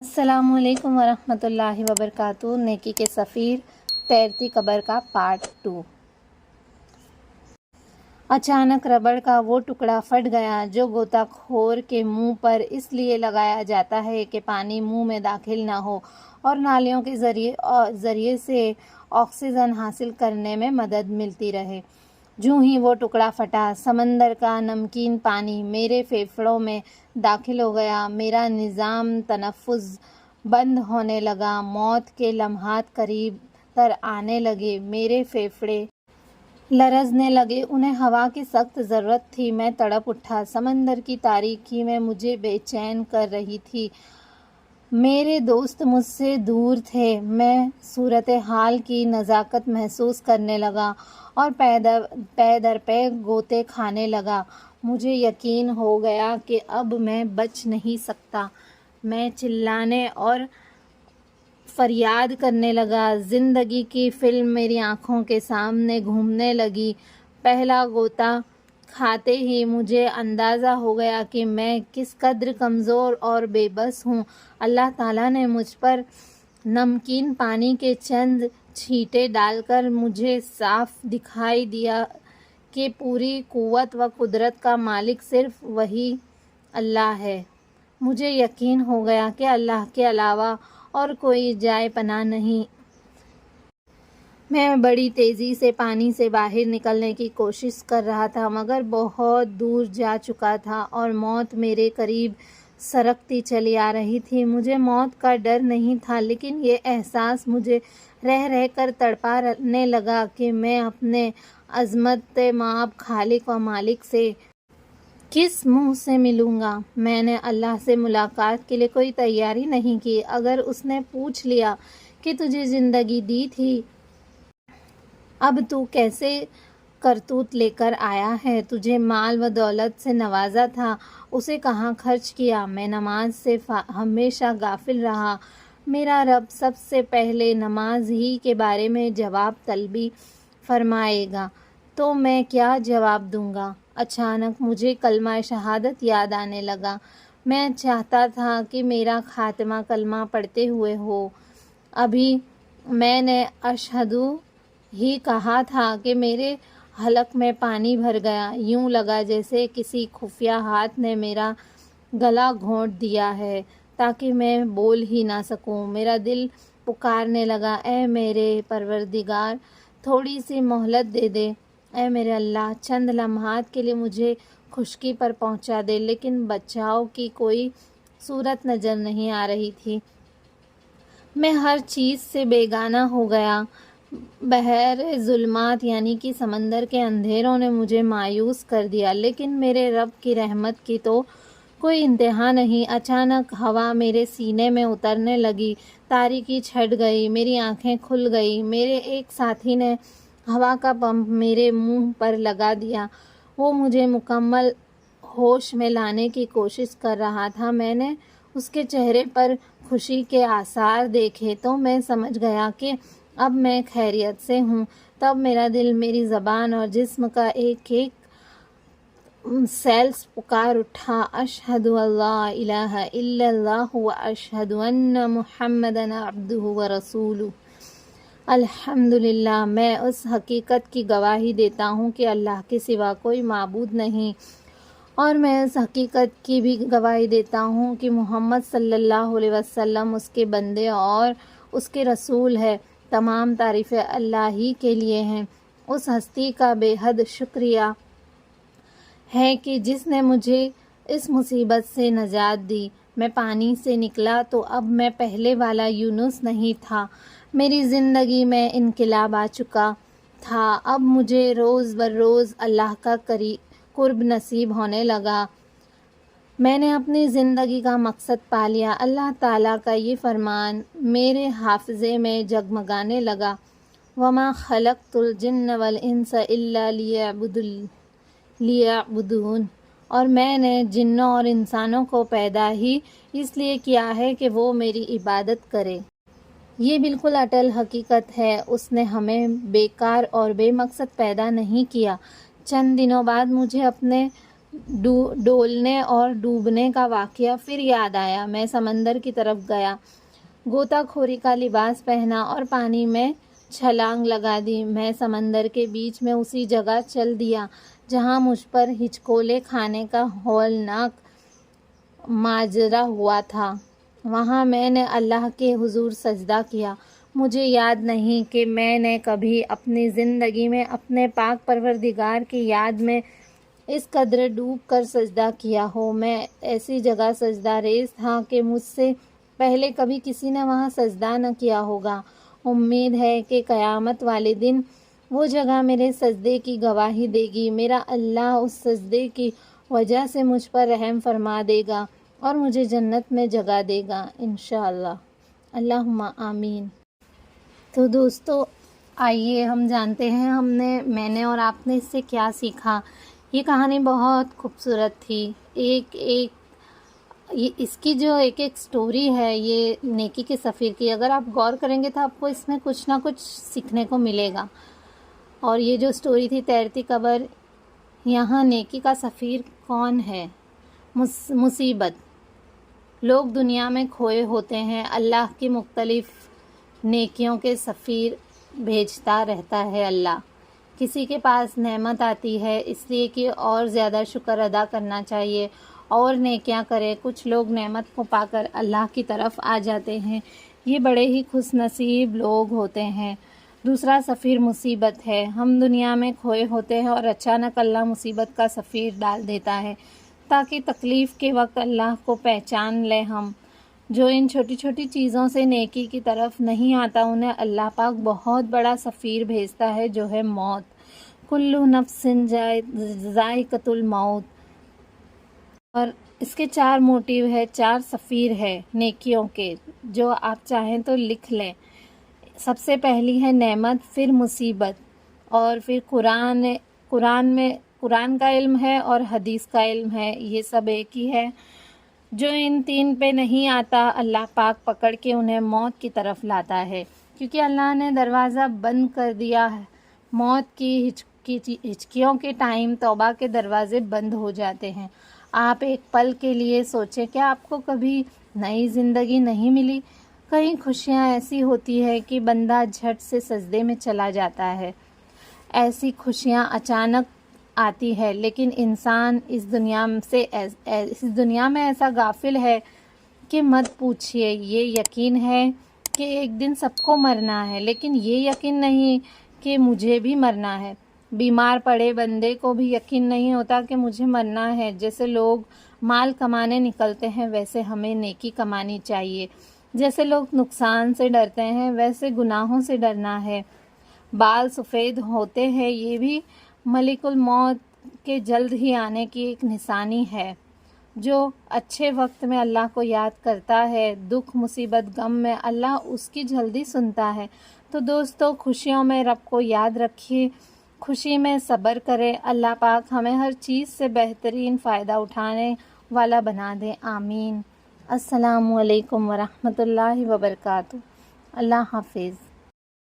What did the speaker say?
السلام علیکم ورحمۃ اللہ وبرکاتہ۔ نیکی کے سفیر، تیرتی قبر کا پارٹ 2۔ اچانک ربڑ کا وہ ٹکڑا پھٹ گیا جو غوطہ خور کے منہ پر اس لیے لگایا جاتا ہے کہ پانی منہ میں داخل نہ ہو اور نالیوں کے ذریعے سے آکسیجن حاصل کرنے میں مدد ملتی رہے۔ جوں ہی وہ ٹکڑا پھٹا، سمندر کا نمکین پانی میرے پھیپھڑوں میں داخل ہو گیا۔ میرا نظام تنفس بند ہونے لگا، موت کے لمحات قریب تر آنے لگے، میرے پھیپھڑے لرزنے لگے، انہیں ہوا کی سخت ضرورت تھی۔ میں تڑپ اٹھا، سمندر کی تاریکی میں مجھے بے چین کر رہی تھی۔ میرے دوست مجھ سے دور تھے۔ میں صورتحال کی نزاکت محسوس کرنے لگا اور پے در پے غوطے کھانے لگا۔ مجھے یقین ہو گیا کہ اب میں بچ نہیں سکتا۔ میں چلانے اور فریاد کرنے لگا۔ زندگی کی فلم میری آنکھوں کے سامنے گھومنے لگی۔ پہلا غوطہ کھاتے ہی مجھے اندازہ ہو گیا کہ میں کس قدر کمزور اور بے بس ہوں۔ اللہ تعالیٰ نے مجھ پر نمکین پانی کے چند چھینٹے ڈال کر مجھے صاف دکھائی دیا کہ پوری قوت و قدرت کا مالک صرف وہی اللہ ہے۔ مجھے یقین ہو گیا کہ اللہ کے علاوہ اور کوئی جائے پناہ نہیں۔ میں بڑی تیزی سے پانی سے باہر نکلنے کی کوشش کر رہا تھا مگر بہت دور جا چکا تھا اور موت میرے قریب سرکتی چلی آ رہی تھی۔ مجھے موت کا ڈر نہیں تھا لیکن یہ احساس مجھے رہ رہ کر تڑپانے لگا کہ میں اپنے عظمت مآب خالق و مالک سے کس منہ سے ملوں گا۔ میں نے اللہ سے ملاقات کے لیے کوئی تیاری نہیں کی۔ اگر اس نے پوچھ لیا کہ تجھے زندگی دی تھی، اب تو کیسے کرتوت لے کر آیا ہے؟ تجھے مال و دولت سے نوازا تھا، اسے کہاں خرچ کیا؟ میں نماز سے ہمیشہ غافل رہا۔ میرا رب سب سے پہلے نماز ہی کے بارے میں جواب طلبی فرمائے گا تو میں کیا جواب دوں گا؟ اچانک مجھے کلمہ شہادت یاد آنے لگا۔ میں چاہتا تھا کہ میرا خاتمہ کلمہ پڑھتے ہوئے ہو۔ ابھی میں نے اشہدو ہی کہا تھا کہ میرے حلق میں پانی بھر گیا۔ یوں لگا جیسے کسی خفیہ ہاتھ نے میرا گلا گھونٹ دیا ہے تاکہ میں بول ہی نہ سکوں۔ میرا دل پکارنے لگا، اے میرے پروردگار، تھوڑی سی مہلت دے دے۔ اے میرے اللہ، چند لمحات کے لیے مجھے خشکی پر پہنچا دے۔ لیکن بچاؤ کی کوئی صورت نظر نہیں آ رہی تھی۔ میں ہر چیز سے بیگانہ ہو گیا۔ بحر ظلمات یعنی کہ سمندر کے اندھیروں نے مجھے مایوس کر دیا لیکن میرے رب کی رحمت کی تو کوئی انتہا نہیں۔ اچانک ہوا میرے سینے میں اترنے لگی، تاریکی چھٹ گئی، میری آنکھیں کھل گئی۔ میرے ایک ساتھی نے ہوا کا پمپ میرے منہ پر لگا دیا، وہ مجھے مکمل ہوش میں لانے کی کوشش کر رہا تھا۔ میں نے اس کے چہرے پر خوشی کے آثار دیکھے تو میں سمجھ گیا کہ اب میں خیریت سے ہوں۔ تب میرا دل، میری زبان اور جسم کا ایک ایک سیلز پکار اٹھا، اشہد اللہ الہ الا اللہ و اشہد ان محمدًا عبدہ و رسولہ۔ الحمدللہ، میں اس حقیقت کی گواہی دیتا ہوں کہ اللہ کے سوا کوئی معبود نہیں، اور میں اس حقیقت کی بھی گواہی دیتا ہوں کہ محمد صلی اللہ علیہ وسلم اس کے بندے اور اس کے رسول ہے۔ تمام تعریفیں اللہ ہی کے لیے ہیں۔ اس ہستی کا بے حد شکریہ ہے کہ جس نے مجھے اس مصیبت سے نجات دی۔ میں پانی سے نکلا تو اب میں پہلے والا یونس نہیں تھا۔ میری زندگی میں انقلاب آ چکا تھا۔ اب مجھے روز بروز اللہ کا قرب نصیب ہونے لگا۔ میں نے اپنی زندگی کا مقصد پا لیا۔ اللہ تعالیٰ کا یہ فرمان میرے حافظے میں جگمگانے لگا، وَمَا خَلَقْتُ الْجِنَّ وَالْإِنسَ إِلَّا لِيَعْبُدُونِ، اور میں نے جنوں اور انسانوں کو پیدا ہی اس لیے کیا ہے کہ وہ میری عبادت کرے۔ یہ بالکل اٹل حقیقت ہے۔ اس نے ہمیں بیکار اور بے مقصد پیدا نہیں کیا۔ چند دنوں بعد مجھے اپنے ڈولنے اور ڈوبنے کا واقعہ پھر یاد آیا۔ میں سمندر کی طرف گیا، غوطہ کھوری کا لباس پہنا اور پانی میں چھلانگ لگا دی۔ میں سمندر کے بیچ میں اسی جگہ چل دیا جہاں مجھ پر ہچکولے کھانے کا ہولناک ماجرا ہوا تھا۔ وہاں میں نے اللہ کے حضور سجدہ کیا۔ مجھے یاد نہیں کہ میں نے کبھی اپنی زندگی میں اپنے پاک پروردگار کی یاد میں اس قدر ڈوب کر سجدہ کیا ہو۔ میں ایسی جگہ سجدہ ریز تھا کہ مجھ سے پہلے کبھی کسی نے وہاں سجدہ نہ کیا ہوگا۔ امید ہے کہ قیامت والے دن وہ جگہ میرے سجدے کی گواہی دے گی۔ میرا اللہ اس سجدے کی وجہ سے مجھ پر رحم فرما دے گا اور مجھے جنت میں جگہ دے گا انشاءاللہ۔ اللہم آمین۔ تو دوستو، آئیے ہم جانتے ہیں میں نے اور آپ نے اس سے کیا سیکھا۔ یہ کہانی بہت خوبصورت تھی۔ اس کی جو ایک سٹوری ہے یہ نیکی کے سفیر کی، اگر آپ غور کریں گے تو آپ کو اس میں کچھ نہ کچھ سیکھنے کو ملے گا۔ اور یہ جو سٹوری تھی تیرتی قبر، یہاں نیکی کا سفیر کون ہے؟ مصیبت۔ لوگ دنیا میں کھوئے ہوتے ہیں، اللہ کی مختلف نیکیوں کے سفیر بھیجتا رہتا ہے اللہ۔ کسی کے پاس نعمت آتی ہے اس لیے کہ اور زیادہ شکر ادا کرنا چاہیے اور نیکیاں کرے۔ کچھ لوگ نعمت کو پا کر اللہ کی طرف آ جاتے ہیں، یہ بڑے ہی خوش نصیب لوگ ہوتے ہیں۔ دوسرا سفیر مصیبت ہے۔ ہم دنیا میں کھوئے ہوتے ہیں اور اچانک اللہ مصیبت کا سفیر ڈال دیتا ہے تاکہ تکلیف کے وقت اللہ کو پہچان لیں ہم۔ جو ان چھوٹی چھوٹی چیزوں سے نیکی کی طرف نہیں آتا انہیں اللہ پاک بہت بڑا سفیر بھیجتا ہے جو ہے موت۔ کل نفس ذائقۃ الموت۔ اور اس کے 4 موٹیو ہے، 4 سفیر ہے نیکیوں کے، جو آپ چاہیں تو لکھ لیں۔ سب سے پہلی ہے نعمت، پھر مصیبت، اور پھر قرآن کا علم ہے اور حدیث کا علم ہے، یہ سب ایک ہی ہے۔ جو ان 3 پہ نہیں آتا اللہ پاک پکڑ کے انہیں موت کی طرف لاتا ہے، کیونکہ اللہ نے دروازہ بند کر دیا ہے۔ موت کی ہچکیوں کے ٹائم توبہ کے دروازے بند ہو جاتے ہیں۔ آپ ایک پل کے لیے سوچیں، کیا آپ کو کبھی نئی زندگی نہیں ملی؟ کئی خوشیاں ایسی ہوتی ہے کہ بندہ جھٹ سے سجدے میں چلا جاتا ہے۔ ایسی خوشیاں اچانک آتی ہے، لیکن انسان اس دنیا میں ایسا غافل ہے کہ مت پوچھئے۔ یہ یقین ہے کہ ایک دن سب کو مرنا ہے، لیکن یہ یقین نہیں کہ مجھے بھی مرنا ہے۔ بیمار پڑے بندے کو بھی یقین نہیں ہوتا کہ مجھے مرنا ہے۔ جیسے لوگ مال کمانے نکلتے ہیں ویسے ہمیں نیکی کمانی چاہیے۔ جیسے لوگ نقصان سے ڈرتے ہیں ویسے گناہوں سے ڈرنا ہے۔ بال سفید ہوتے ہیں یہ بھی ملک الموت کے جلد ہی آنے کی ایک نشانی ہے۔ جو اچھے وقت میں اللہ کو یاد کرتا ہے، دکھ مصیبت غم میں اللہ اس کی جلدی سنتا ہے۔ تو دوستو، خوشیوں میں رب کو یاد رکھیے، خوشی میں صبر کرے۔ اللہ پاک ہمیں ہر چیز سے بہترین فائدہ اٹھانے والا بنا دے، آمین۔ السلام علیکم ورحمۃ اللہ وبرکاتہ۔ اللہ حافظ۔